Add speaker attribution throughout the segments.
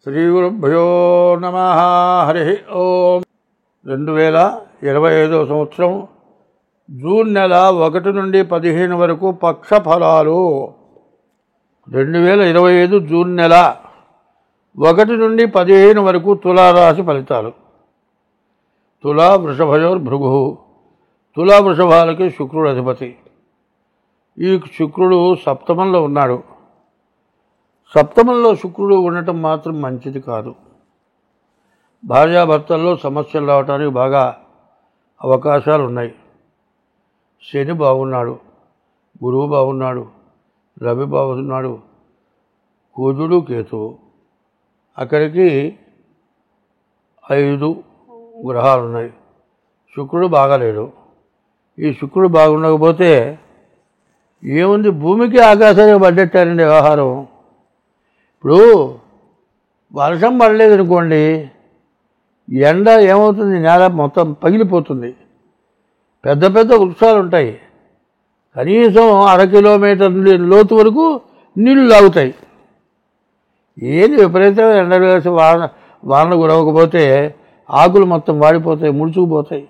Speaker 1: శ్రీ గురుభ్యో నమః. హరి ఓం. 2025 సంవత్సరం జూన్ నెల 1 నుండి 15 వరకు పక్ష ఫలాలు. 2025 జూన్ నెల 1 నుండి 15 వరకు తులారాశి ఫలితాలు. తులా వృషభయోర్భృగు. తులా వృషభాలకి శుక్రుడు అధిపతి. ఈ శుక్రుడు సప్తమంలో ఉన్నాడు. సప్తమంలో శుక్రుడు ఉండటం మాత్రం మంచిది కాదు. భార్యాభర్తల్లో సమస్యలు రావడానికి బాగా అవకాశాలు ఉన్నాయి. శని బాగున్నాడు, గురువు బాగున్నాడు, రవి బాగున్నాడు, కుజుడు కేతువు. అక్కడికి 5 గ్రహాలు ఉన్నాయి. శుక్రుడు బాగాలేడు. ఈ శుక్రుడు బాగుండకపోతే ఏముంది, భూమికి ఆకాశానికి పడ్డట్టారండి వ్యవహారం. ఇప్పుడు వర్షం పడలేదనుకోండి, ఎండ ఏమవుతుంది, నేల మొత్తం పగిలిపోతుంది. పెద్ద పెద్ద వృక్షాలు ఉంటాయి, కనీసం 1/2 కిలోమీటర్ లోతు వరకు నీళ్లు లాగుతాయి. ఏది విపరీతమైన ఎండలు వేసి వాన కురవకపోతే ఆకులు మొత్తం వాడిపోతాయి, ముడుచుకుపోతాయి.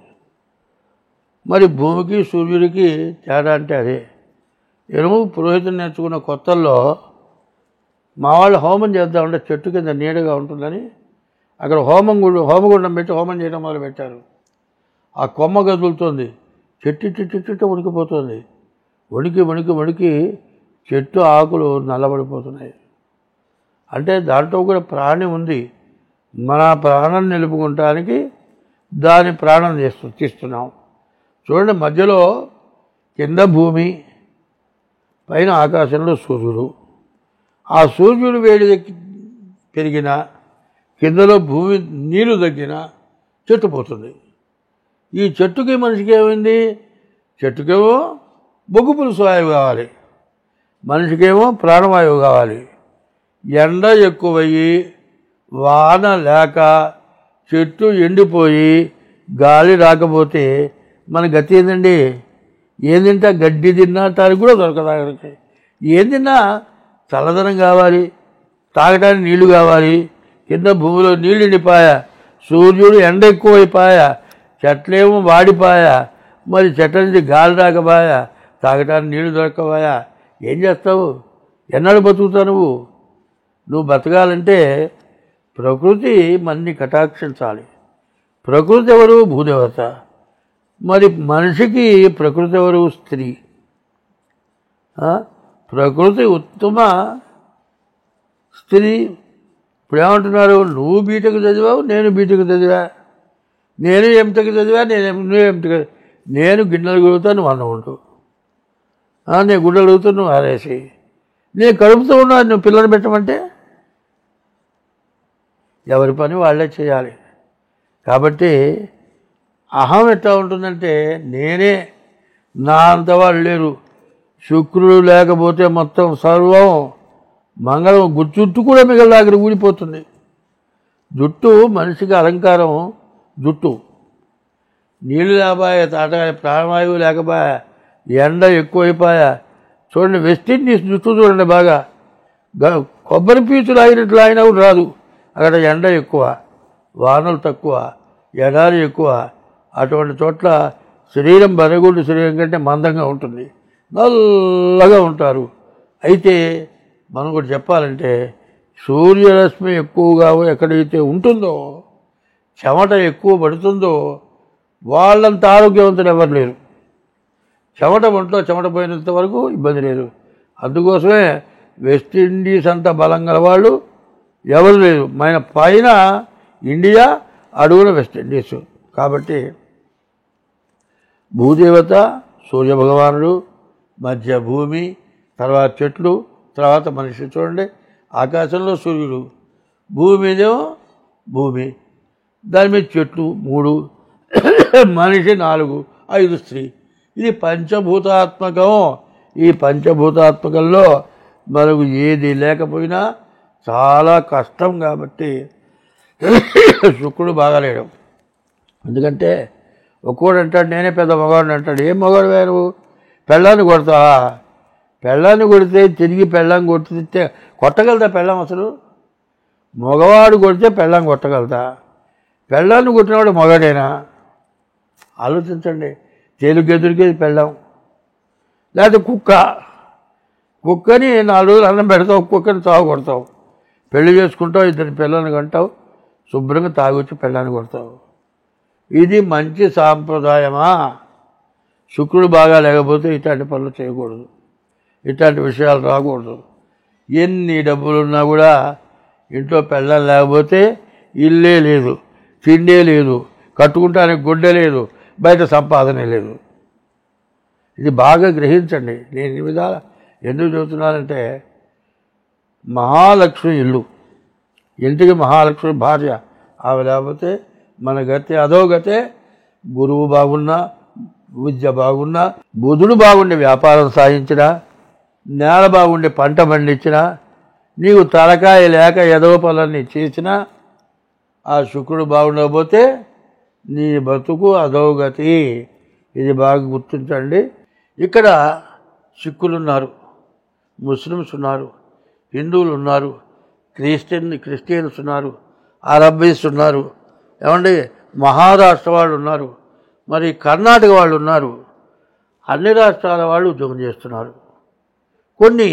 Speaker 1: మరి భూమికి సూర్యుడికి తేడా అంటే అదే. నేను పురోహితం నేర్చుకున్న కొత్తల్లో మా వాళ్ళు హోమం చేద్దామంటే చెట్టు కింద నీడగా ఉంటుందని అక్కడ హోమగుండం పెట్టి హోమం చేయడం మొదలు పెట్టారు. ఆ కొమ్మ గదులుతోంది, చెట్టు వణికిపోతుంది. వణికి చెట్టు ఆకులు నల్లబడిపోతున్నాయి. అంటే దాంట్లో కూడా ప్రాణి ఉంది. మన ప్రాణం నిలుపుకుంటానికి దాని ప్రాణం తీస్తున్నాం. చూడండి, మధ్యలో కింద భూమి, పైన ఆకాశంలో సూర్యుడు. ఆ సూర్యుడు వేడి పెరిగినా, కిందలో భూమి నీరు తగ్గినా చెట్టు పోతుంది. ఈ చెట్టుకి మనిషికి ఏమైంది? చెట్టుకేమో బొగ్గు పులుసు వాయువు కావాలి, మనిషికేమో ప్రాణవాయువు కావాలి. ఎండ ఎక్కువయ్యి వాన లేక చెట్టు ఎండిపోయి గాలి రాకపోతే మన గతి ఏందండి? ఏం తింటా? గడ్డి తిన్నా తానికి కూడా దొరకదానికి. ఏం తిన్నా చల్లదనం కావాలి, తాగడానికి నీళ్లు కావాలి. కింద భూమిలో నీళ్ళు ఎండిపాయా, సూర్యుడు ఎండ ఎక్కువైపోయా, చెట్లేమో వాడిపాయా, మరి చెట్ల నుంచి గాలి రాకపోయా, తాగడానికి నీళ్లు దొరకపాయా. ఏం చేస్తావు? ఎన్నాళ్ళు బతుకుతావు నువ్వు? నువ్వు బతకాలంటే ప్రకృతి మన్ని కటాక్షించాలి. ప్రకృతి ఎవరు? భూదేవత. మరి మనిషికి ప్రకృతి ఎవరు? స్త్రీ. ప్రకృతి ఉత్తమ స్త్రీ. ఇప్పుడు ఏమంటున్నారు? నువ్వు బీటెక్ చదివావు, నేను బీటెక్ చదివా, నేను ఎంటెక్ చదివా, నువ్వు ఎంటెక్. నేను గిన్నెలు కడుగుతా, నువ్వు అన్నం ఉండు. నేను గుడ్డలు కడుగుతా, నువ్వు ఆరేసి. నేను కడుపుతూ ఉన్నా, నువ్వు పిల్లలు పెట్టమంటే ఎవరి పని వాళ్ళే చేయాలి. కాబట్టి అహం ఎట్లా ఉంటుందంటే, నేనే, నా అంత వాళ్ళు లేరు. శుక్రుడు లేకపోతే మొత్తం సర్వం మంగళం. జుట్టు కూడా మిగతా అక్కడ ఊడిపోతుంది. జుట్టు మనిషికి అలంకారం. జుట్టు నీళ్ళు లేకపోయా, తాటగా ప్రాణవాయువు లేకపోయా, ఎండ ఎక్కువైపోయా. చూడండి, వెస్టిండీస్ జుట్టు చూడండి, బాగా కొబ్బరి పీచులు అయినట్లు అయినా కూడా రాదు. అక్కడ ఎండ ఎక్కువ, వానలు తక్కువ, ఎడారి ఎక్కువ. అటువంటి చోట్ల శరీరం బరగుండు శరీరం కంటే మందంగా ఉంటుంది, నల్లగా ఉంటారు. అయితే మనం కూడా చెప్పాలంటే, సూర్యరశ్మి ఎక్కువగా ఎక్కడైతే ఉంటుందో, చెమట ఎక్కువ పడుతుందో వాళ్ళంత ఆరోగ్యవంతులు ఎవరు లేరు. ఒంట్లో చెమట పోయినంత వరకు ఇబ్బంది లేదు. అందుకోసమే వెస్టిండీస్ అంత బలం గల వాళ్ళు ఎవరు లేరు. పైన ఇండియా, అడుగున వెస్టిండీస్. కాబట్టి భూదేవత సూర్యభగవానుడు, మధ్య భూమి, తర్వాత చెట్లు, తర్వాత మనిషి. చూడండి, ఆకాశంలో సూర్యుడు, భూమి మీదేమో భూమి, దాని మీద చెట్లు 3, మనిషి 4, 5 స్త్రీ. ఇది పంచభూతాత్మకం. ఈ పంచభూతాత్మకంలో మనకు ఏది లేకపోయినా చాలా కష్టం. కాబట్టి శుక్రుడు బాగాలేడు. ఎందుకంటే ఒక్కోడు అంటాడు, నేనే పెద్ద మగవాడిని అంటాడు. ఏం మగవాడు వేరు? పెళ్ళాన్ని కొడతావా? పెళ్ళాన్ని కొడితే తిరిగి పెళ్ళాన్ని కొడితే కొట్టగలదా పెళ్ళాం? అసలు మగవాడు కొడితే పెళ్ళాన్ని కొట్టగలుగుతా? పెళ్ళాన్ని కొట్టినవాడు మగాడేనా? ఆలోచించండి. తేలిగ్గా దొరికేది పెళ్ళాం. లేకపోతే కుక్కని 4 రోజులు అన్నం పెడతావు, కుక్కని తాగు కొడతావు. పెళ్లి చేసుకుంటావు, 2 పిల్లల్ని కంటావు, శుభ్రంగా తాగొచ్చి పెళ్ళాన్ని కొడతావు. ఇది మంచి సాంప్రదాయమా? శుక్రుడు బాగా లేకపోతే ఇట్లాంటి పనులు చేయకూడదు, ఇట్లాంటి విషయాలు రాకూడదు. ఎన్ని డబ్బులున్నా కూడా ఇంట్లో పెళ్ళాం లేకపోతే ఇల్లే లేదు, తిండే లేదు, కట్టుకుంటానికి గుడ్డే లేదు, బయట సంపాదనే లేదు. ఇది బాగా గ్రహించండి. నేను ఈ విధాల ఎందుకు చెబుతున్నానంటే, మహాలక్ష్మి ఇల్లు, ఇంటికి మహాలక్ష్మి భార్య, ఆమె లేకపోతే మన గతి అదో గతే. గురువు బాగున్నా, విద్య బాగున్నా, బుధుడు బాగుండే వ్యాపారం సాగించినా, నేల బాగుండే పంట పండించినా, నీవు తలకాయ లేక ఎదవ పనులన్నీ చేసినా, ఆ శుక్రుడు బాగుండకపోతే నీ బతుకు అధోగతి. ఇది బాగా గుర్తించండి. ఇక్కడ సిక్కులు ఉన్నారు, ముస్లిమ్స్ ఉన్నారు, హిందువులు ఉన్నారు, క్రిస్టియన్స్ ఉన్నారు, అరబ్బీస్ ఉన్నారు, ఏమండి మహారాష్ట్ర వాళ్ళు ఉన్నారు, మరి కర్ణాటక వాళ్ళు ఉన్నారు. అన్ని రాష్ట్రాల వాళ్ళు ఉద్యోగం చేస్తున్నారు. కొన్ని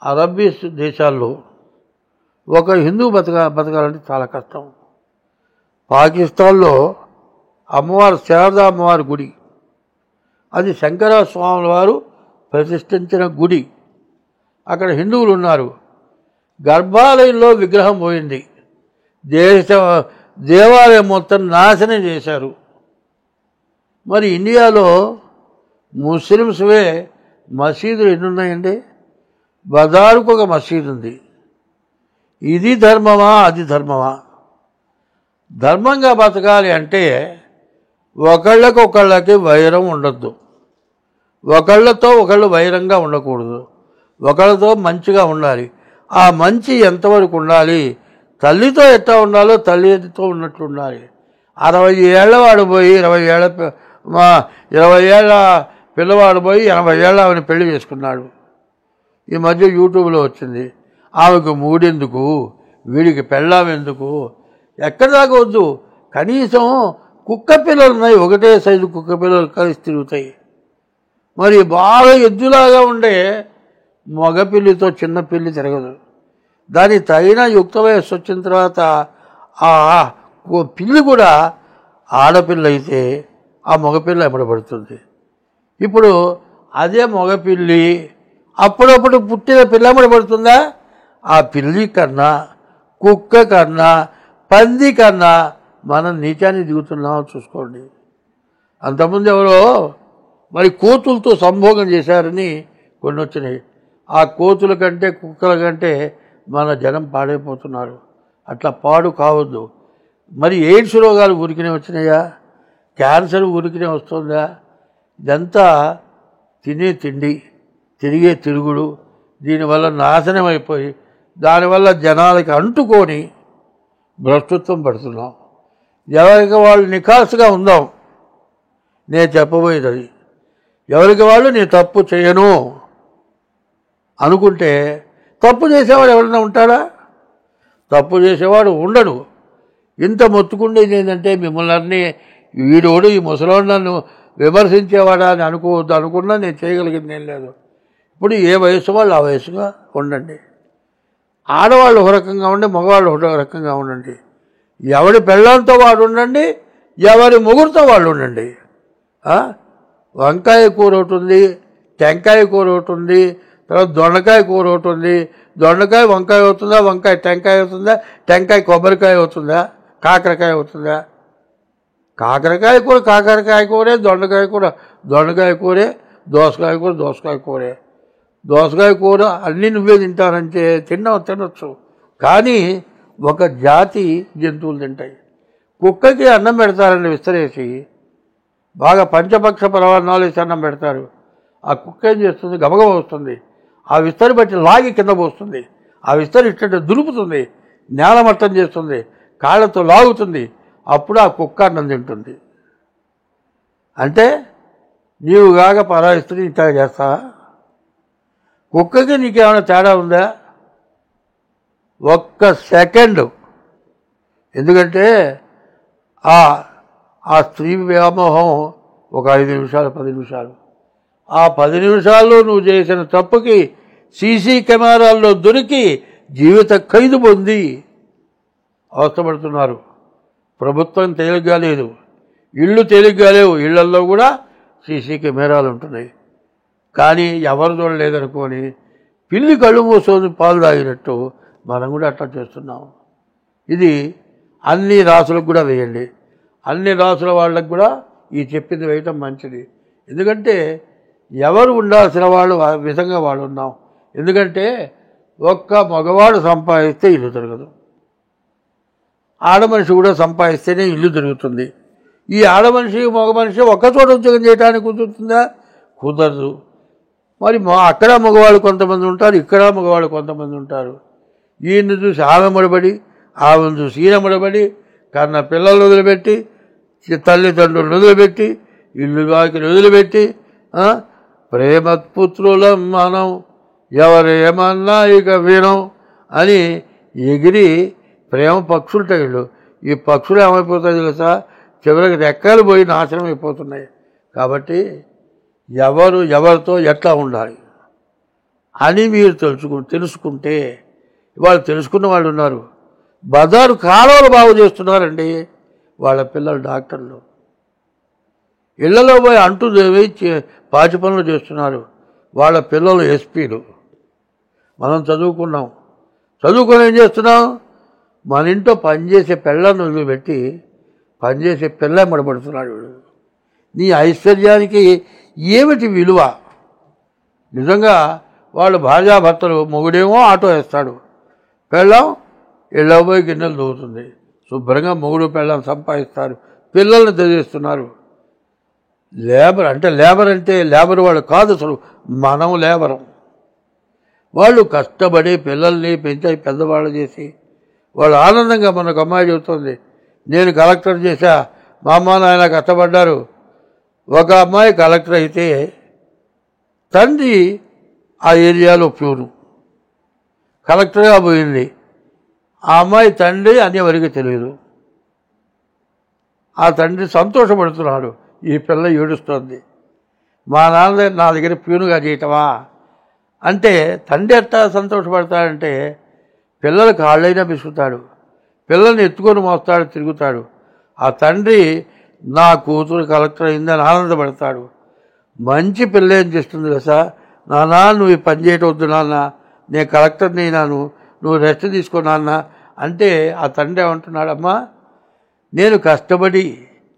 Speaker 1: అరబ్బీస్ దేశాల్లో ఒక హిందూ బతకాలంటే చాలా కష్టం. పాకిస్తాన్లో అమ్మవారు, శారదా అమ్మవారి గుడి, అది శంకరస్వాముల వారు ప్రతిష్ఠించిన గుడి. అక్కడ హిందువులు ఉన్నారు. గర్భాలయంలో విగ్రహం పోయింది, దేవాలయం మొత్తం నాశనం చేశారు. మరి ఇండియాలో ముస్లిమ్స్వే మసీదులు ఎన్ని ఉన్నాయండి? బజారుకు ఒక మసీదు ఉంది. ఇది ధర్మమా? అది ధర్మమా? ధర్మంగా బతకాలి అంటే ఒకళ్ళకి వైరం ఉండొద్దు, ఒకళ్ళతో ఒకళ్ళు వైరంగా ఉండకూడదు, ఒకళ్ళతో మంచిగా ఉండాలి. ఆ మంచి ఎంతవరకు ఉండాలి? తల్లితో ఎట్లా ఉండాలో తల్లితో ఉన్నట్లు ఉండాలి. 60 ఏళ్ల వాడు పోయి 20 ఏళ్ల పిల్లవాడు పోయి 80 ఏళ్ళ ఆమెను పెళ్లి చేసుకున్నాడు. ఈ మధ్య యూట్యూబ్లో వచ్చింది. ఆమెకు మూడెందుకు, వీడికి పెళ్ళాం ఎందుకు? ఎక్కడి దాకా వద్దు. కనీసం కుక్క పిల్లలు ఉన్నాయి, ఒకటే సైజు కుక్క పిల్లలు కలిసి తిరుగుతాయి. మరి బాగా ఎద్దులాగా ఉండే మగపిల్లితో చిన్న పిల్లి తిరగదు. దానికి తగిన యుక్త వయస్సు వచ్చిన తర్వాత ఆ పిల్లి కూడా ఆడపిల్ల అయితే ఆ మగపిల్ల ఎమ్మడబడుతుంది. ఇప్పుడు అదే మగపిల్లి అప్పుడప్పుడు పుట్టిన పిల్ల ఎమ్మడబడుతుందా? ఆ పిల్లి కన్నా, కుక్క కన్నా, పంది కన్నా మనం నీచాన్ని దిగుతున్నామో చూసుకోండి. అంతకుముందు ఎవరో మరి కోతులతో సంభోగం చేశారని కొన్ని వచ్చినాయి. ఆ కోతుల కంటే కుక్కల కంటే మన జనం పాడైపోతున్నారు. అట్లా పాడు కావద్దు. మరి ఎయిడ్స్ రోగాలు ఊరికినే వచ్చినాయా? క్యాన్సర్ ఊరికినే వస్తుందా? ఇదంతా తినే తిండి, తిరిగే తిరుగుడు, దీనివల్ల నాశనం అయిపోయి దానివల్ల జనాలకి అంటుకొని భ్రష్టత్వం పడుతున్నాం. ఎవరికి వాళ్ళు నిఖాసుగా ఉందాం. నేను చెప్పబోయేది అది. ఎవరికి వాళ్ళు నేను తప్పు చేయను అనుకుంటే, తప్పు చేసేవాడు ఎవరైనా ఉంటాడా? తప్పు చేసేవాడు ఉండడు. ఇంత మొత్తుకుండేది ఏంటంటే, మిమ్మల్ని అన్నీ వీడోడు ఈ ముసలోడు నన్ను విమర్శించేవాడా అని అనుకోవద్దు. అనుకున్నా నేను చేయగలిగింది ఏం లేదు. ఇప్పుడు ఏ వయసు వాళ్ళు ఆ వయసుగా ఉండండి. ఆడవాళ్ళు ఒక రకంగా ఉండి, మగవాళ్ళు ఒక రకంగా ఉండండి. ఎవడి పెళ్ళంతో వాడు ఉండండి, ఎవరి ముగ్గురితో వాళ్ళు ఉండండి. వంకాయ కూర ఒకటి ఉంది, టెంకాయ కూర ఒకటి ఉంది, తర్వాత దొండకాయ కూర ఒకటి ఉంది. దొండకాయ వంకాయ అవుతుందా? వంకాయ టెంకాయ అవుతుందా? టెంకాయ కొబ్బరికాయ అవుతుందా? కాకరకాయ అవుతుందా? కాకరకాయ కూర కాకరకాయ కూరే, దొండకాయ కూర దొండకాయ కూరే, దోసకాయ కూర దోసకాయ కూరే. దోసకాయ కూర అన్నీ నువ్వే తింటానంటే తినొచ్చు, కానీ ఒక జాతి జంతువులు తింటాయి. కుక్కకి అన్నం పెడతారండి విస్తరేసి, బాగా పంచపక్ష పరమాన్నాలు వేసి అన్నం పెడతారు. ఆ కుక్క ఏం చేస్తుంది? గబగబ వస్తుంది, ఆ విస్తరి బట్టి లాగి కింద పోస్తుంది. ఆ విస్తరి ఇట్ట దులుపుతుంది, నేలమట్టం చేస్తుంది, కాళ్ళతో లాగుతుంది. అప్పుడు ఆ కుక్క అన్నం తింటుంది. అంటే నీవు కాక పరాయి స్త్రీ ఇంత చేస్తావా? కుక్కకి నీకేమైనా తేడా ఉందా? ఒక్క సెకండ్. ఎందుకంటే ఆ స్త్రీ వ్యామోహం ఒక 5 నిమిషాలు 10 నిమిషాలు. ఆ 10 నిమిషాల్లో నువ్వు చేసిన తప్పుకి సీసీ కెమెరాల్లో దొరికి జీవిత ఖైదు పొంది అవస్థపడుతున్నారు. ప్రభుత్వం తేలిగ్గా లేదు, ఇళ్ళు తేలిగ్గా లేవు, ఇళ్లల్లో కూడా సీసీ కెమెరాలు ఉంటున్నాయి. కానీ ఎవరు చూడలేదనుకొని పిల్లి కళ్ళు మూసుకొని పాలు తాగినట్టు మనం కూడా అట్లా చేస్తున్నాం. ఇది అన్ని రాసులకు కూడా వేయండి, అన్ని రాసుల వాళ్ళకు కూడా ఈ చెప్పింది వేయటం మంచిది. ఎందుకంటే ఎవరు ఉండాల్సిన వాళ్ళు విధంగా వాళ్ళు ఉన్నాం. ఎందుకంటే ఒక్క మగవాడు సంపాదిస్తే ఇల్లు తిరగదు, ఆడమనిషి కూడా సంపాదిస్తేనే ఇల్లు తిరుగుతుంది. ఈ ఆడమనిషి మగ మనిషి ఒక్కచోట ఉద్యోగం చేయడానికి కుదురుతుందా? కుదరదు. మరి అక్కడ మగవాళ్ళు కొంతమంది ఉంటారు, ఇక్కడ మగవాళ్ళు కొంతమంది ఉంటారు. ఈయన్ని చూసి ఆమె ముడబడి, ఆమెను చూసి ఈయన ముడబడి, కన్న పిల్లలు వదిలిపెట్టి, తల్లిదండ్రులను వదిలిపెట్టి, ఇల్లు వాకిలు వదిలిపెట్టి, ప్రేమపుత్రులం మనం ఎవరేమన్నా ఇక వినం అని ఎగిరి ప్రేమ పక్షులు వీళ్ళు. ఈ పక్షులు ఏమైపోతాయి తెలుసా? చివరికి రెక్కలు పోయి నాశనం అయిపోతున్నాయి. కాబట్టి ఎవరితో ఎట్లా ఉండాలి అని మీరు తెలుసుకుంటే, వాళ్ళు తెలుసుకున్న వాళ్ళు ఉన్నారు. బజారు కాలువలు బాగు చేస్తున్నారండి వాళ్ళ పిల్లలు డాక్టర్లు. ఇళ్లలో పోయి అంటూ పాచి పనులు చేస్తున్నారు వాళ్ళ పిల్లలు ఎస్పీలు. మనం చదువుకొని ఏం చేస్తున్నాం? మన ఇంట్లో పనిచేసే పిల్లలను వదిలిపెట్టి పనిచేసే పిల్ల ముడబడుతున్నాడు. నీ ఐశ్వర్యానికి ఏమిటి విలువ? నిజంగా వాళ్ళు భార్యాభర్తలు, మొగుడేమో ఆటో వేస్తాడు, పెళ్ళం ఇళ్ళబోయి గిన్నెలు దూవుతుంది. శుభ్రంగా మొగుడు పెళ్ళం సంపాదిస్తారు, పిల్లల్ని చదివిస్తున్నారు. లేబర్ అంటే లేబర్ వాళ్ళు కాదు, అసలు మనం లేబరం. వాళ్ళు కష్టపడి పిల్లల్ని పెంచి పెద్దవాళ్ళు చేసి వాళ్ళు ఆనందంగా మనకు అమ్మాయి చెబుతుంది, నేను కలెక్టర్ చేశా, మా అమ్మ నాయన కష్టపడ్డారు. ఒక అమ్మాయి కలెక్టర్ అయితే తండ్రి ఆ ఏరియాలో ప్యూను, కలెక్టర్గా పోయింది. ఆ అమ్మాయి తండ్రి అని ఎవరికి తెలియదు. ఆ తండ్రి సంతోషపడుతున్నాడు, ఈ పిల్ల ఏడుస్తోంది, మా నాన్న నా దగ్గర ప్యూనుగా చేయటమా అంటే. తండ్రి ఎట్టా సంతోషపడతాడంటే పిల్లలు కాళ్ళైనా పిసుకుతాడు, పిల్లల్ని ఎత్తుకొని మోస్తాడు, తిరుగుతాడు. ఆ తండ్రి నా కూతురు కలెక్టర్ అయిందని ఆనందపడతాడు. మంచి పిల్ల ఏం చేస్తుంది కదా, నాన్న నువ్వు ఈ పని చేయటం వద్దు నాన్న, నేను కలెక్టర్ని అయినాను, నువ్వు రెస్ట్ తీసుకో నాన్న అంటే ఆ తండ్రి ఏమంటున్నాడమ్మా, నేను కష్టపడి